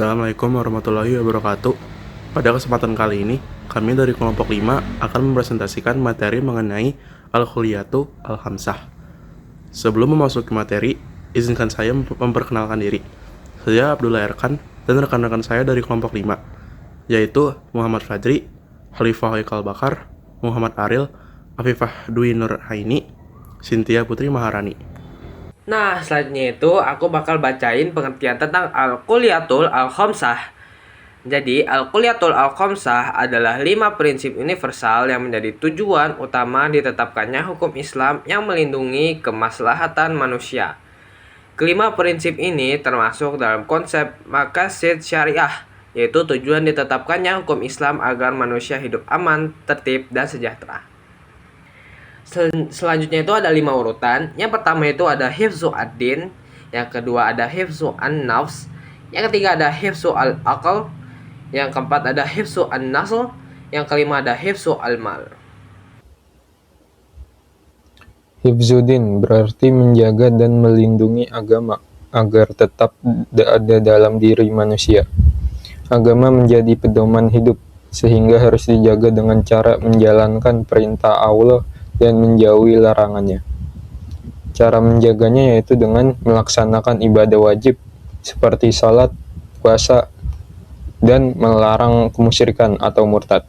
Assalamualaikum warahmatullahi wabarakatuh. Pada kesempatan kali ini, kami dari kelompok 5 akan mempresentasikan materi mengenai Al-Kulliyatu Al-Khamsah. Sebelum memasuki materi, izinkan saya memperkenalkan diri. Saya Abdullah Erkan dan rekan-rekan saya dari kelompok 5, yaitu Muhammad Fadri, Khalifah Haikal Bakar, Muhammad Aril, Afifah Dwi Nur Haini, Cynthia Putri Maharani. Nah, selanjutnya itu aku bakal bacain pengertian tentang Al-Kulliyatul Al-Khamsah. Jadi, Al-Kulliyatul Al-Khamsah adalah 5 prinsip universal yang menjadi tujuan utama ditetapkannya hukum Islam yang melindungi kemaslahatan manusia. Kelima prinsip ini termasuk dalam konsep maqasid syariah, yaitu tujuan ditetapkannya hukum Islam agar manusia hidup aman, tertib, dan sejahtera. Selanjutnya itu ada 5 urutan. Yang pertama itu ada hifzu ad-din, yang kedua ada hifzu an-nafs, yang ketiga ada hifzu al-aql, yang keempat ada hifzu an-nasl, yang kelima ada hifzu al-mal. Hifzuddin berarti menjaga dan melindungi agama agar tetap ada dalam diri manusia. Agama menjadi pedoman hidup, sehingga harus dijaga dengan cara menjalankan perintah Allah dan menjauhi larangannya. Cara menjaganya yaitu dengan melaksanakan ibadah wajib seperti salat, puasa, dan melarang kemusyrikan atau murtad.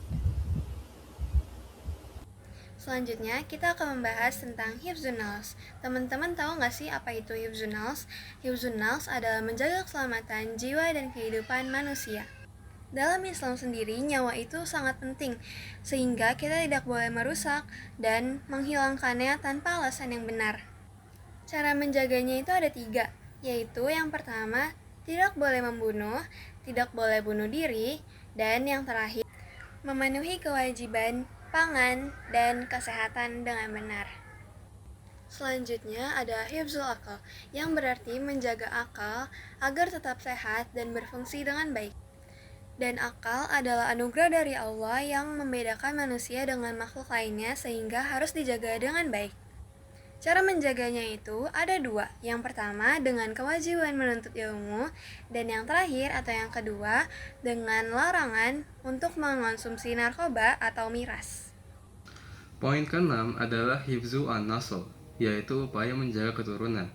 Selanjutnya, kita akan membahas tentang hifzun nafs. Teman-teman tahu nggak sih apa itu hifzun nafs? Hifzun nafs adalah menjaga keselamatan jiwa dan kehidupan manusia. Dalam Islam sendiri, nyawa itu sangat penting, sehingga kita tidak boleh merusak dan menghilangkannya tanpa alasan yang benar. Cara menjaganya itu ada 3, yaitu yang pertama, tidak boleh membunuh, tidak boleh bunuh diri, dan yang terakhir, memenuhi kewajiban pangan dan kesehatan dengan benar. Selanjutnya ada hifzul akal, yang berarti menjaga akal agar tetap sehat dan berfungsi dengan baik. Dan akal adalah anugerah dari Allah yang membedakan manusia dengan makhluk lainnya sehingga harus dijaga dengan baik. Cara menjaganya itu ada 2. Yang pertama dengan kewajiban menuntut ilmu, dan yang terakhir atau yang kedua dengan larangan untuk mengonsumsi narkoba atau miras. Poin ke-6 adalah hifzu an-nasl, yaitu upaya menjaga keturunan.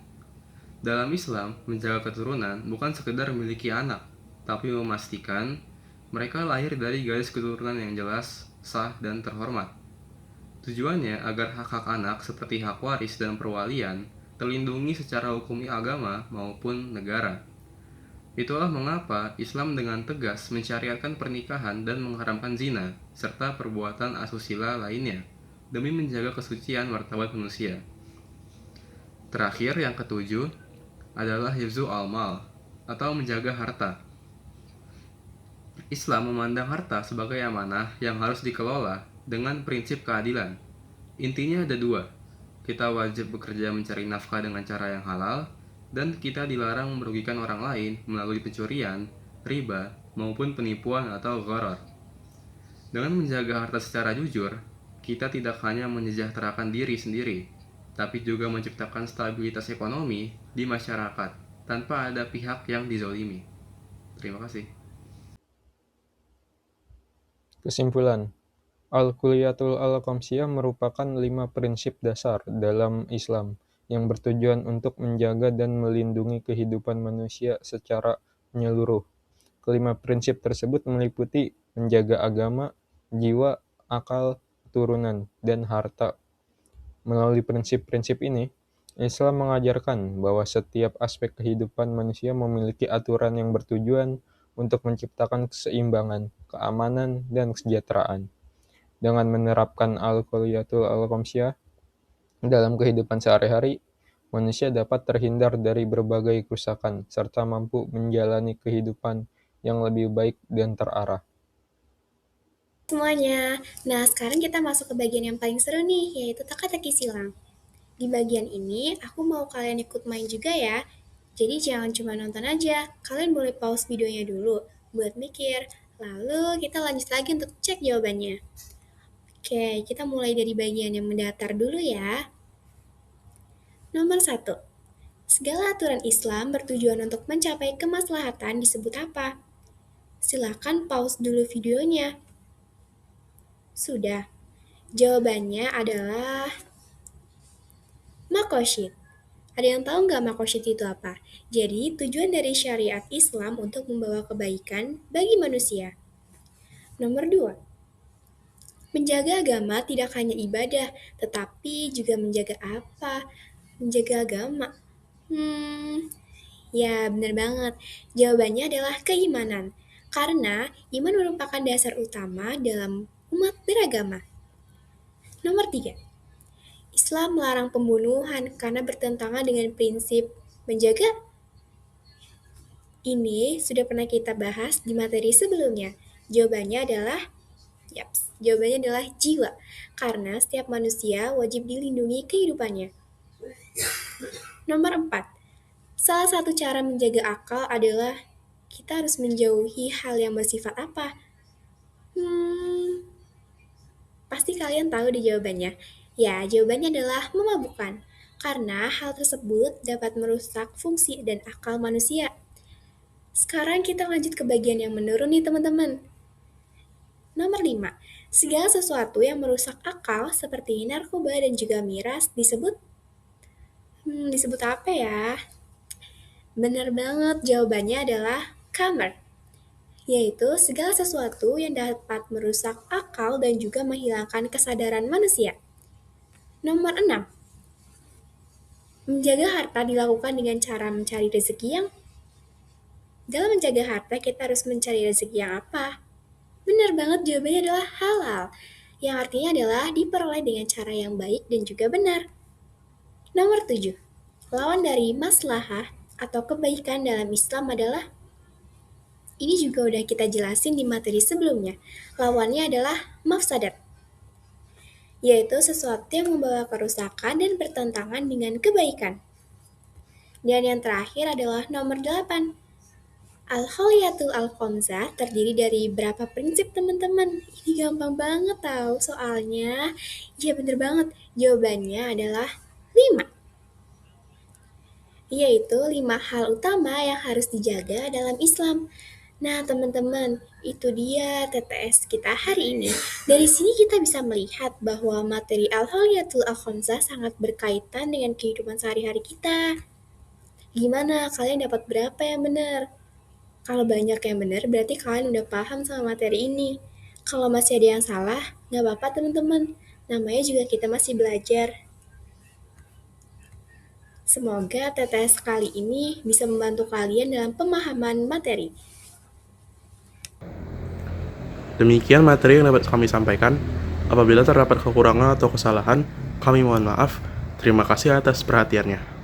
Dalam Islam, menjaga keturunan bukan sekedar memiliki anak, tapi memastikan mereka lahir dari garis keturunan yang jelas, sah, dan terhormat. Tujuannya agar hak-hak anak seperti hak waris dan perwalian terlindungi secara hukumi agama maupun negara. Itulah mengapa Islam dengan tegas mensyariatkan pernikahan dan mengharamkan zina, serta perbuatan asusila lainnya, demi menjaga kesucian martabat manusia. Terakhir, yang ketujuh, adalah hifzu al-mal, atau menjaga harta. Islam memandang harta sebagai amanah yang harus dikelola dengan prinsip keadilan. Intinya ada 2, kita wajib bekerja mencari nafkah dengan cara yang halal, dan kita dilarang merugikan orang lain melalui pencurian, riba, maupun penipuan atau gharar. Dengan menjaga harta secara jujur, kita tidak hanya menyejahterakan diri sendiri, tapi juga menciptakan stabilitas ekonomi di masyarakat tanpa ada pihak yang dizolimi. Terima kasih. Kesimpulan, Al-Kulliyatul Al-Khamsah merupakan 5 prinsip dasar dalam Islam yang bertujuan untuk menjaga dan melindungi kehidupan manusia secara menyeluruh. Kelima prinsip tersebut meliputi menjaga agama, jiwa, akal, keturunan, dan harta. Melalui prinsip-prinsip ini, Islam mengajarkan bahwa setiap aspek kehidupan manusia memiliki aturan yang bertujuan untuk menciptakan keseimbangan, keamanan, dan kesejahteraan. Dengan menerapkan Al-Kulliyatul Al-Khamsah dalam kehidupan sehari-hari, manusia dapat terhindar dari berbagai kerusakan serta mampu menjalani kehidupan yang lebih baik dan terarah. Semuanya. Nah, sekarang kita masuk ke bagian yang paling seru nih, yaitu teka-teki silang. Di bagian ini, aku mau kalian ikut main juga ya. Jadi jangan cuma nonton aja, kalian boleh pause videonya dulu buat mikir. Lalu kita lanjut lagi untuk cek jawabannya. Oke, kita mulai dari bagian yang mendaftar dulu ya. Nomor 1. Segala aturan Islam bertujuan untuk mencapai kemaslahatan disebut apa? Silakan pause dulu videonya. Sudah. Jawabannya adalah makosyid. Ada yang tahu nggak makosyid itu apa? Jadi, tujuan dari syariat Islam untuk membawa kebaikan bagi manusia. Nomor 2, menjaga agama tidak hanya ibadah, tetapi juga menjaga apa? Menjaga agama. Ya benar banget. Jawabannya adalah keimanan. Karena iman merupakan dasar utama dalam umat beragama. Nomor 3, Islam melarang pembunuhan karena bertentangan dengan prinsip menjaga. Ini sudah pernah kita bahas di materi sebelumnya. Jawabannya adalah jiwa. Karena setiap manusia wajib dilindungi kehidupannya. Nomor 4, salah satu cara menjaga akal adalah kita harus menjauhi hal yang bersifat apa? Pasti kalian tahu di jawabannya. Ya, jawabannya adalah memabukkan. Karena hal tersebut dapat merusak fungsi dan akal manusia. Sekarang kita lanjut ke bagian yang menurun nih teman-teman. Nomor 5, segala sesuatu yang merusak akal seperti narkoba dan juga miras disebut apa ya? Benar banget, jawabannya adalah kamar, yaitu segala sesuatu yang dapat merusak akal dan juga menghilangkan kesadaran manusia. Nomor 6, menjaga harta dilakukan dengan cara mencari rezeki yang dalam menjaga harta kita harus mencari rezeki yang apa? Benar banget, jawabannya adalah halal, yang artinya adalah diperoleh dengan cara yang baik dan juga benar. Nomor 7, lawan dari maslahah atau kebaikan dalam Islam adalah, ini juga udah kita jelasin di materi sebelumnya. Lawannya adalah mafsadat, yaitu sesuatu yang membawa kerusakan dan bertentangan dengan kebaikan. Dan yang terakhir adalah nomor 8. Al-Kholiyatul Al-Khamsah terdiri dari berapa prinsip teman-teman? Ini gampang banget tahu soalnya. Ya bener banget, jawabannya adalah 5. Yaitu 5 hal utama yang harus dijaga dalam Islam. Nah teman-teman, itu dia TTS kita hari ini. Dari sini kita bisa melihat bahwa materi Al-Kholiyatul Al-Khamsah sangat berkaitan dengan kehidupan sehari-hari kita. Gimana, kalian dapat berapa yang benar? Kalau banyak yang benar, berarti kalian udah paham sama materi ini. Kalau masih ada yang salah, nggak apa-apa teman-teman. Namanya juga kita masih belajar. Semoga TTS kali ini bisa membantu kalian dalam pemahaman materi. Demikian materi yang dapat kami sampaikan. Apabila terdapat kekurangan atau kesalahan, kami mohon maaf. Terima kasih atas perhatiannya.